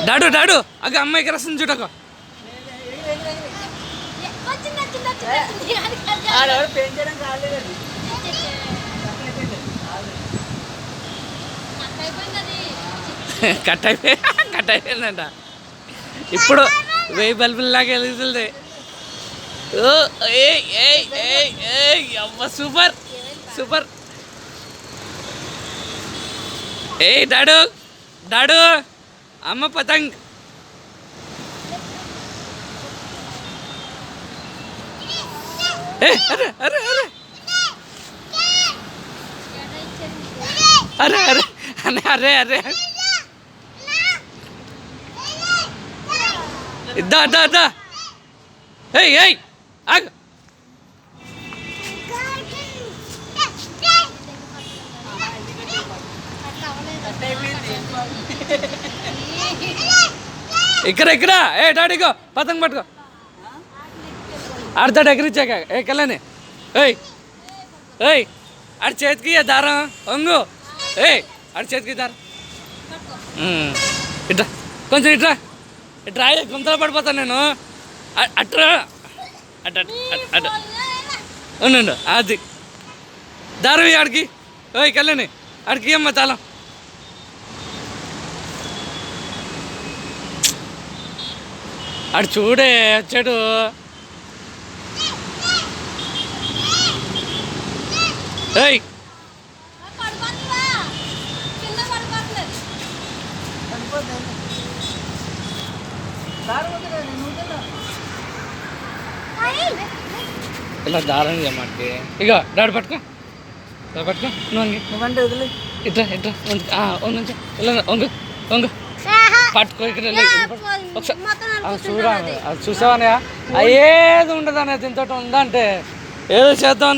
Dad dad అక్క అమ్మాయికి రసం చూడక కట్ అయిపోయిందంట ఇప్పుడు 1000 బల్బుల్లాగా వెలుగుతుంది. ఓ అమ్మ సూపర్ సూపర్. డాడు డాడు అమ్మ పతంగ్. అరే అరే అరే అరే అరే అరే అరే ఇద్దా అద్దా అద్దా. ఏయ్ ఆగు. ఇక్కడ డాడీగో పతంగ్ పట్టుకో ఆడతాడు ఎగిరిచ్చాక కళ్ళని. ఆడి చేతికి దారం వంగు. ఆడి చేతికి దారం ఇట్రా కొంచెం ఇట్రా ఇట్రా గుంతలో పడిపోతాను నేను. అట్రా అట్ట ఉండు అది దారం ఆడికి కళ్ళని ఆడికి అమ్మ తాళం. ఆడు చూడే వచ్చాడు. ఇలా దారం మనకి ఇక డాడీ పట్టుకో పట్టుకో నువ్వంటే వదిలే ఇట్లా ఇట్లా వంగు ఇలా వంగు వంగు పట్టుకో. ఇక్కడ ఒకసారి చూసావా అయ్యేది ఉండదు అనేది ఇంతటి ఉందంటే ఏదో చేద్దాం అనుకో.